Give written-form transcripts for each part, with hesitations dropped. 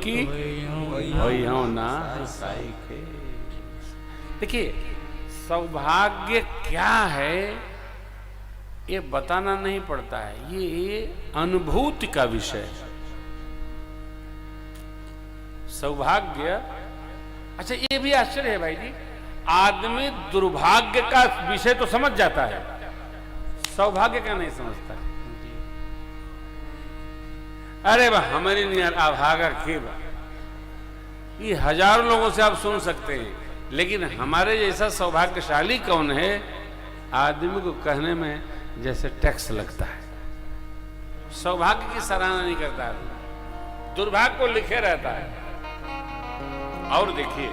की वही हो ना साई के। देखिए सौभाग्य क्या है ये बताना नहीं पड़ता है, ये अनुभूति का विषय है। सौभाग्य, अच्छा ये भी आश्चर्य है भाई जी, आदमी दुर्भाग्य का विषय तो समझ जाता है, सौभाग्य का नहीं समझता। अरे बा हमारी नहीं अभागा खेब, ये हजारों लोगों से आप सुन सकते हैं, लेकिन हमारे जैसा सौभाग्यशाली कौन है, आदमी को कहने में जैसे टैक्स लगता है। सौभाग्य की सराहना नहीं करता है, दुर्भाग्य को लिखे रहता है। और देखिए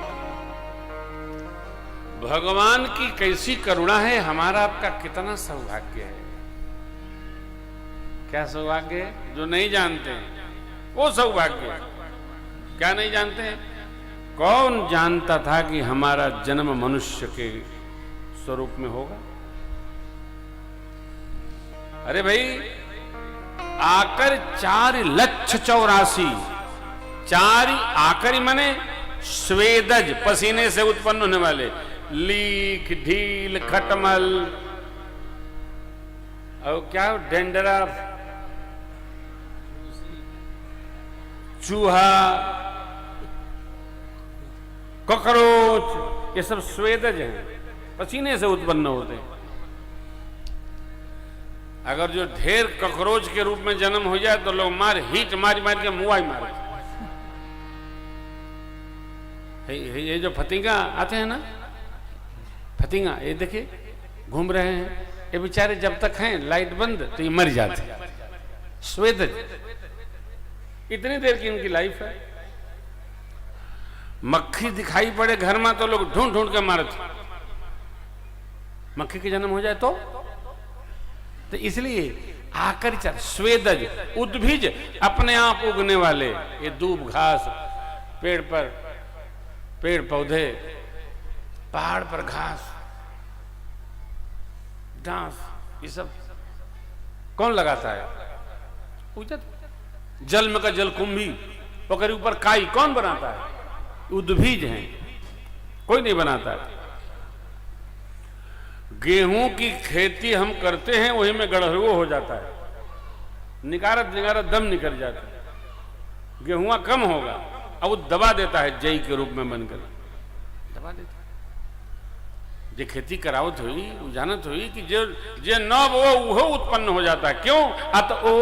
भगवान की कैसी करुणा है, हमारा आपका कितना सौभाग्य है। क्या सौभाग्य है? जो नहीं जानते हैं वो सौभाग्य है। क्या नहीं जानते हैं? कौन जानता था कि हमारा जन्म मनुष्य के स्वरूप में होगा? अरे भाई आकर 4,84,000 4 आकर मने स्वेदज पसीने से उत्पन्न होने वाले, लीख ढील खटमल और क्या डेंडरा चूहा कॉकरोच, ये सब स्वेदज हैं, पसीने से उत्पन्न होते हैं। अगर जो ढेर कॉकरोच के रूप में जन्म हो जाए तो लोग हीट मार मार के मुआ ही मारे। ये जो फतिंगा आते हैं ना, फतिंगा ये देखिए घूम रहे हैं, ये बेचारे जब तक हैं लाइट बंद तो ये मर जाते हैं, स्वेदज, इतनी देर की इनकी लाइफ है। मक्खी दिखाई पड़े घर में तो लोग ढूंढ ढूंढ के मारते, मक्खी के जन्म हो जाए तो इसलिए आकर स्वेदज उद्भिज अपने आप उगने वाले, ये दूब घास, पेड़ पर पेड़ पौधे, पहाड़ पर घास घास, ये सब कौन लगाता है? जल में का जलकुंभी, ओकर ऊपर काई कौन बनाता है? उद्भिज हैं, कोई नहीं बनाता है। गेहूं की खेती हम करते हैं, वही में गड़हुआ हो जाता है, निकारत निकारत दम निकल जाता है, गेहूं कम होगा, अब वो दबा देता है जई के रूप में बनकर दबा देता है। जे खेती करावत हुई जानत हुई कि जे न वो उत्पन्न हो जाता है। क्यों? तो वो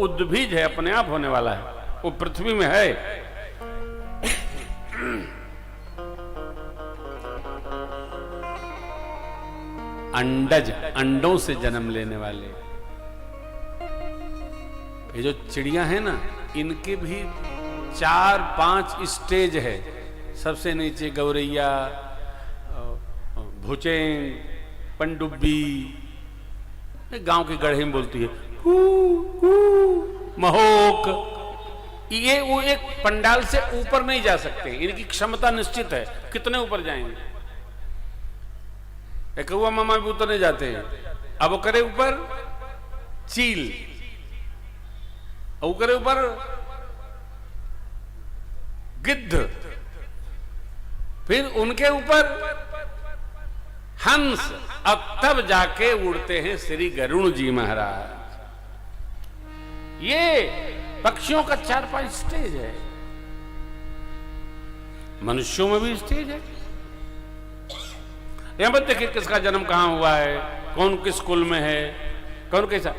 उद्भिज है, अपने आप होने वाला है, वो पृथ्वी में है। अंडज, अंडों से जन्म लेने वाले, ये जो चिड़िया है ना, इनके भी 4-5 स्टेज है। सबसे नीचे गौरैया, भुचेंग, पंडुब्बी, गांव की गढ़े में बोलती है कू कू, महोक, ये वो एक पंडाल से ऊपर नहीं जा सकते, इनकी क्षमता निश्चित है, कितने ऊपर जाएंगे। कौआ मामा भी उतरने जाते हैं। अब वो करे ऊपर चील, वो करे ऊपर गिद्ध, फिर उनके ऊपर हंस, अब तब जाके उड़ते हैं श्री गरुड़ जी महाराज। ये पक्षियों का 4-5 स्टेज है, मनुष्यों में भी स्टेज है। यहां पर देखिए किसका जन्म कहां हुआ है, कौन किस कुल में है, कौन कैसा।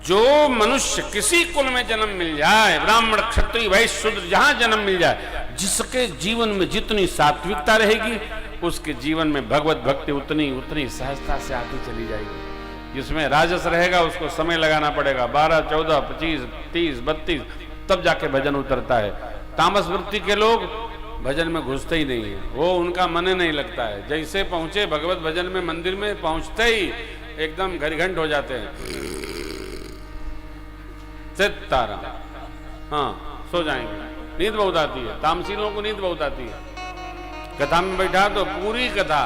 जो मनुष्य किसी कुल में जन्म मिल जाए, ब्राह्मण क्षत्रिय वैश्य शूद्र, जहां जन्म मिल जाए, जिसके जीवन में जितनी सात्विकता रहेगी, उसके जीवन में भगवत भक्ति उतनी उतनी सहजता से आती चली जाएगी। जिसमें राजस रहेगा उसको समय लगाना पड़ेगा, 12, 14, 25, 30, 32, तब जाके भजन उतरता है। तामस वृत्ति के लोग भजन में घुसते ही नहीं है, वो उनका मन नहीं लगता है। जैसे पहुंचे भगवत भजन में, मंदिर में पहुंचते ही एकदम घरीघंट हो जाते हैं, सितारा, हाँ सो जाएंगे, नींद बहुत आती है। तामसी लोगों को नींद बहुत आती है। कथा में बैठा तो पूरी कथा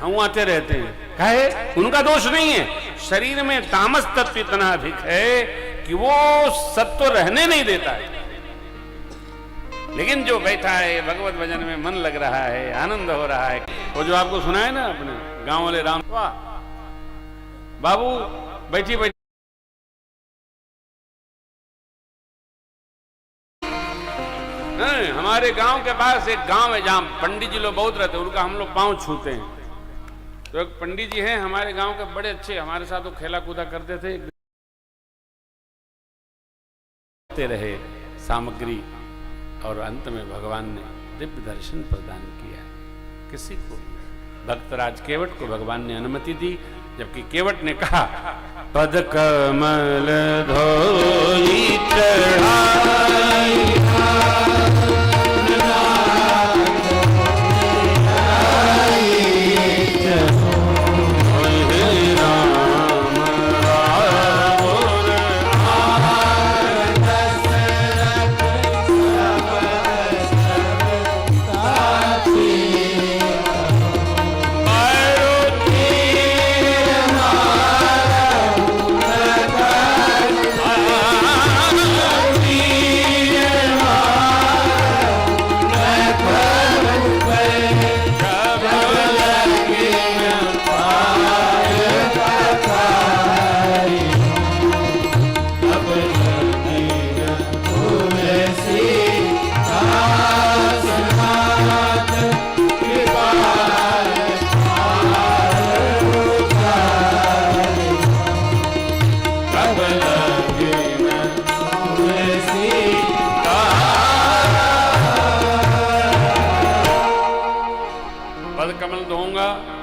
हम आते रहते हैं। कहे उनका दोष नहीं है, शरीर में तामस तत्व इतना अधिक है कि वो सत्व रहने नहीं देता है। लेकिन जो बैठा है भगवत भजन में मन लग रहा है, आनंद हो रहा है, वो जो आपको सुना है ना अपने गांव वाले राम, वाह बाबू बैठी बैठी हमारे गांव के पास एक गांव है जहां पंडित जी लोग बहुत रहते हैं, उनका हम लोग पांव छूते हैं। तो एक पंडित जी हैं हमारे गांव के, बड़े अच्छे, हमारे साथ वो खेला कूदा करते थे, रहे सामग्री, और अंत में भगवान ने दिव्य दर्शन प्रदान किया। किसी को, भक्तराज केवट को भगवान ने अनुमति दी, जबकि केवट ने कहा पद कमल धोई चढ़ाई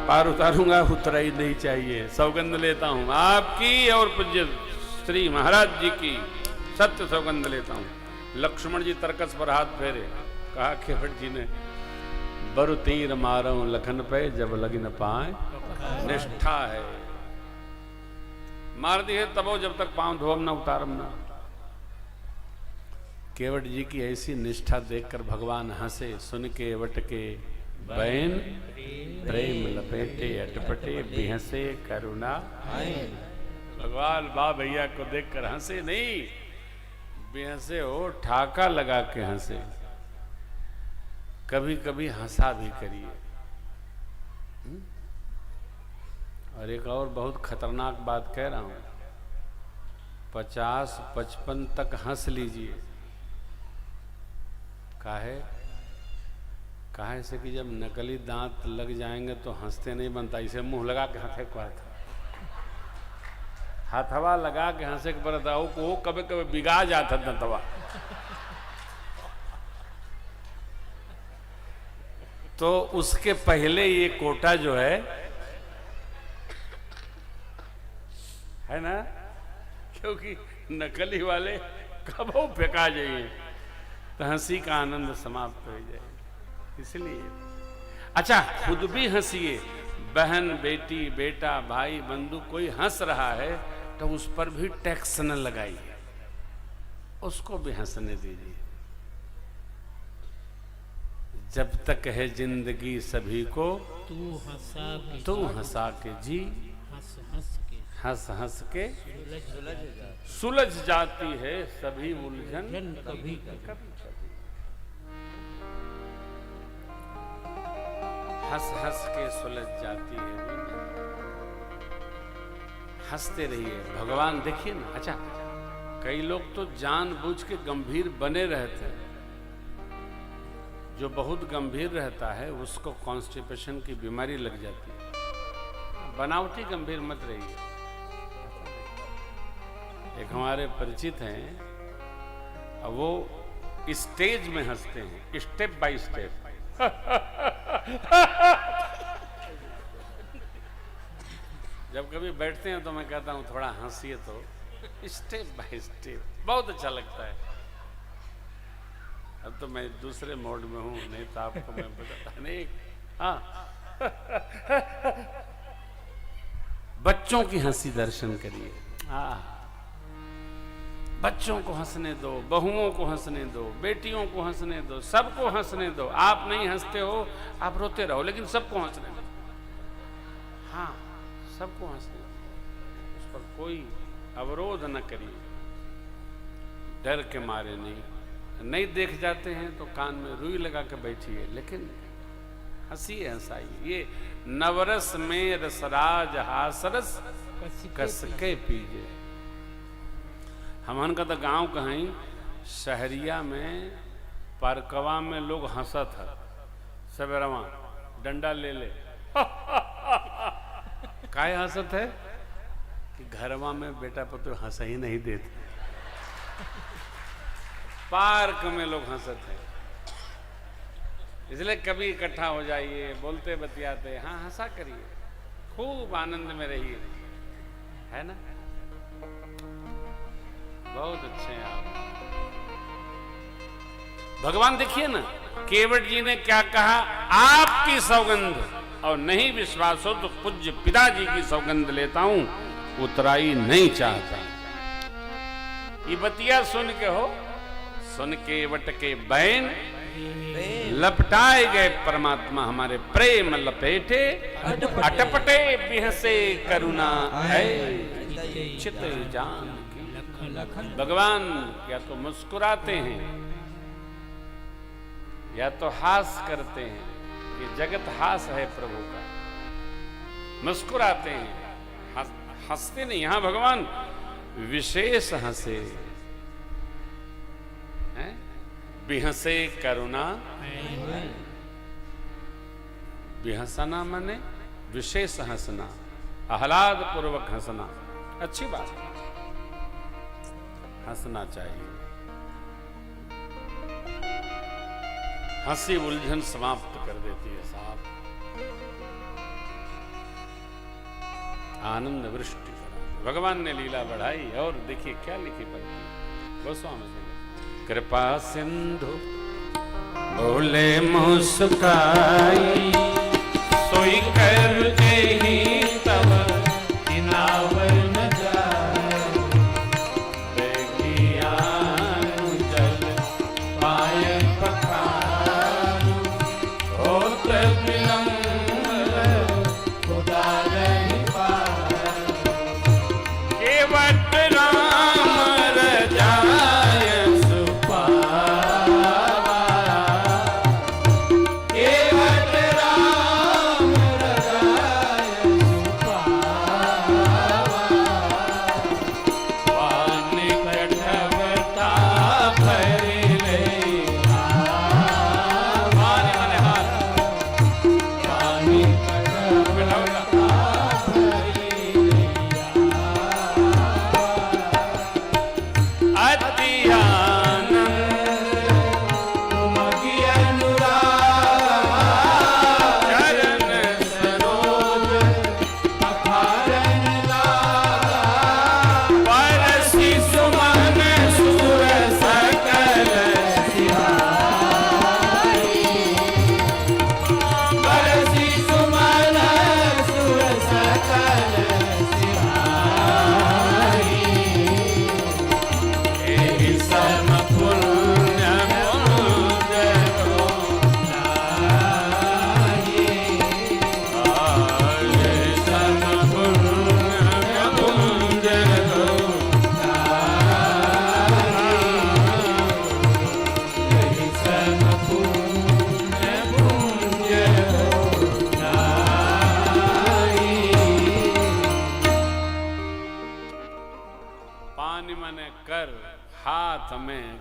पार उतारूंगा, उतरा ही नहीं चाहिए। सौगंध लेता हूं आपकी और पूज्य श्री महाराज जी की, सत्य सौगंध लेता हूं। लक्ष्मण जी तरकस पर हाथ फेरे, कहा केवट जी ने बरु तीर मारो लखन पे जब लगी न पाए, निष्ठा है, मार दी है तबो जब तक पांव धोम ना उतारम ना। केवट जी की ऐसी निष्ठा देखकर भगवान हंसे, सुन के वट के बैन प्रेम लपेटे अटपटे बिहसे करुणा। भगवान बा भैया को देखकर हंसे नहीं, बिहसे हो, ठाका लगा के हंसे। कभी कभी हंसा भी करिए। और एक और बहुत खतरनाक बात कह रहा हूं, 50-55 तक हंस लीजिए। काहे से कि जब नकली दांत लग जाएंगे तो हंसते नहीं बनता, इसे मुंह लगा के हंसे को हथवा लगा के हंसे के पर वो कभी कभी बिगा जाता दंतवा। तो उसके पहले ये कोटा जो है ना, क्योंकि नकली वाले कब फेंका जाइए तो हंसी का आनंद समाप्त हो जाए, इसलिए। अच्छा, खुद भी हंसिए, बहन बेटी बेटा भाई बंधु कोई हंस रहा है तो उस पर भी टैक्स न लगाइए, उसको भी हंसने दीजिए। जब तक है जिंदगी सभी को तू हंसा के जी, हंस हंस के सुलझ जाती है सभी उलझन कभी कभी। हंस हंस के सुलझ जाती है, हंसते रहिए। भगवान देखिए ना। अच्छा, कई लोग तो जानबूझ के गंभीर बने रहते हैं। जो बहुत गंभीर रहता है उसको कॉन्स्टिपेशन की बीमारी लग जाती है। बनावटी गंभीर मत रहिए। एक हमारे परिचित हैं, वो स्टेज में हंसते हैं, स्टेप बाय स्टेप। जब कभी बैठते हैं तो मैं कहता हूं थोड़ा हंसिए, तो स्टेप बाय स्टेप बहुत अच्छा लगता है। अब तो मैं दूसरे मोड में हूं, नहीं तो आपको मैं बताता नहीं। हाँ, बच्चों की हंसी दर्शन करिए। बच्चों को हंसने दो, बहुओं को हंसने दो, बेटियों को हंसने दो, सबको हंसने दो। आप नहीं हंसते हो, आप रोते रहो, लेकिन सबको हंसने दो। हाँ, सबको हंसने दो, उस पर कोई अवरोध न करिए, डर के मारे नहीं, नहीं देख जाते हैं तो कान में रुई लगा के बैठिए, लेकिन हंसिए हंसाइए। ये नवरस में रसराज हासरस कस के पीजे। हमन का तो गांव कहीं शहरिया में पार्कवा में लोग हंसत है, सवेरवा डंडा ले ले काय हंसत है कि घरवा में बेटा पुत्र हंस ही नहीं देते, पार्क में लोग हंसत हैं। इसलिए कभी इकट्ठा हो जाइए, बोलते बतियाते, हाँ हंसा करिए, खूब आनंद में रहिए, है ना। बहुत अच्छे हैं आप। भगवान देखिए ना, केवट जी ने क्या कहा, आपकी सौगंध और नहीं विश्वास हो तो पूज्य पिताजी की सौगंध लेता हूं, उतराई नहीं चाहता। ये बतिया सुन के हो, सुन के वट के बैन लपटाए गए परमात्मा हमारे प्रेम लपेटे, अटपटे बिहसे करुणा है चित जान की। भगवान या तो मुस्कुराते हैं या तो हास करते हैं, ये जगत हास है प्रभु का। मुस्कुराते हैं, हंसते नहीं। यहां भगवान विशेष हंसे हैं, बिहसे करुणा। बिहसना माने विशेष हंसना, आह्लाद पूर्वक हंसना, अच्छी बात है, हंसना चाहिए। हंसी उलझन समाप्त कर देती है साहब, आनंद वृष्टि करा। भगवान ने लीला बढ़ाई और देखिए क्या लिखी पंक्ति गोस्वामी जी, कृपा सिंधु बोले मुस्काई, सोई कर ही तब किनावर न जाए, बेगियानु जल पाए पखारू, होत विलंब खुदा नहीं पाए, केवट राम रजाय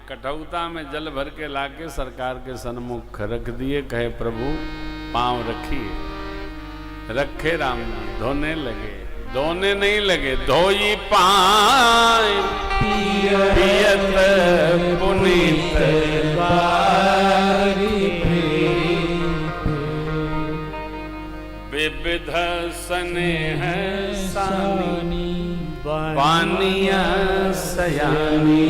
कटौता में जल भर के लाके सरकार के सन्मुख रख दिए, कहे प्रभु पांव रखिए। रखे राम जी, धोने लगे, धोने नहीं लगे, धोई पाए पियत पुनीत विविध स्नेह सानी, पानिया सयानी,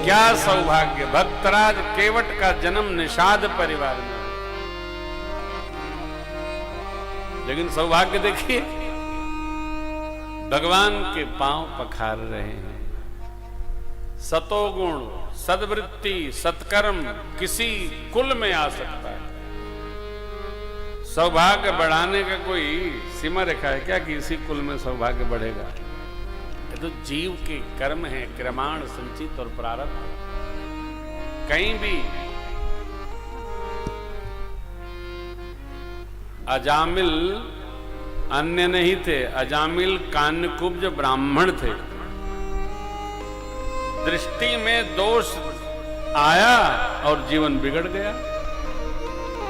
क्या सौभाग्य, भक्तराज केवट का जन्म निषाद परिवार में। लेकिन सौभाग्य देखिए, भगवान के पांव पखार रहे हैं। सतोगुण, सद्वृत्ति, सत्कर्म किसी कुल में आ सकता है, सौभाग्य बढ़ाने का कोई सीमा रेखा है क्या कि इसी कुल में सौभाग्य बढ़ेगा? ये तो जीव के कर्म है, क्रमाण संचित और प्रारब्ध। कहीं भी अजामिल अन्य नहीं थे, अजामिल कान्यकुब्ज ब्राह्मण थे। दृष्टि में दोष आया और जीवन बिगड़ गया।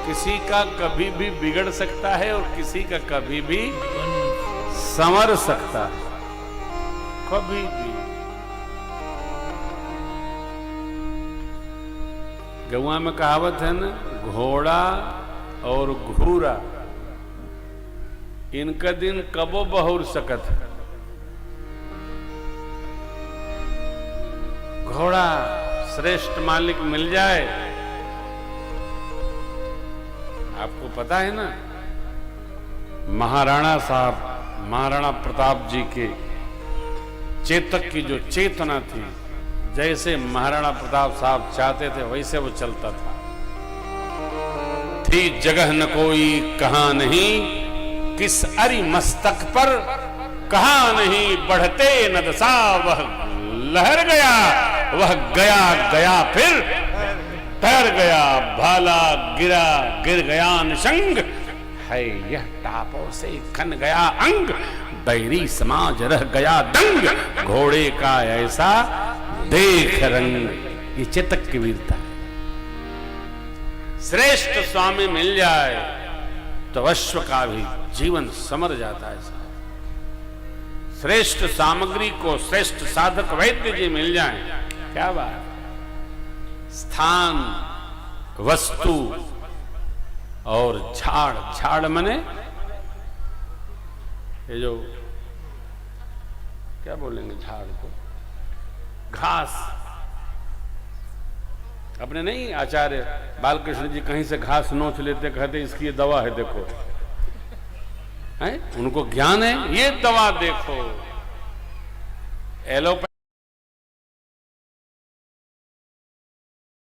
किसी का कभी भी बिगड़ सकता है और किसी का कभी भी संवर सकता है, कभी भी। गौआ में कहावत है ना, घोड़ा और घूरा इनका दिन कबो बहुर सकत है। घोड़ा श्रेष्ठ मालिक मिल जाए, आपको पता है ना, महाराणा साहब, महाराणा प्रताप जी के चेतक की जो चेतना थी, जैसे महाराणा प्रताप साहब चाहते थे वैसे वो चलता था। थी जगह न कोई कहा नहीं, किस अरि मस्तक पर कहा नहीं, बढ़ते नदसा वह लहर गया, वह गया गया फिर तैर गया, भाला गिरा गिर गया निशंग, है यह टापों से खन गया अंग, बैरी समाज रह गया दंग, घोड़े का ऐसा देख रंग। ये चेतक की वीरता है। श्रेष्ठ स्वामी मिल जाए तो अश्व का भी जीवन समर जाता है। श्रेष्ठ सामग्री को श्रेष्ठ साधक वैद्य जी मिल जाए, क्या बात। स्थान, वस्तु और झाड़, झाड़ मने ये जो क्या बोलेंगे झाड़ को, घास। अपने नहीं आचार्य बालकृष्ण जी कहीं से घास नोच लेते, कहते इसकी ये दवा है देखो, है उनको ज्ञान है, ये दवा देखो। एलोपैथी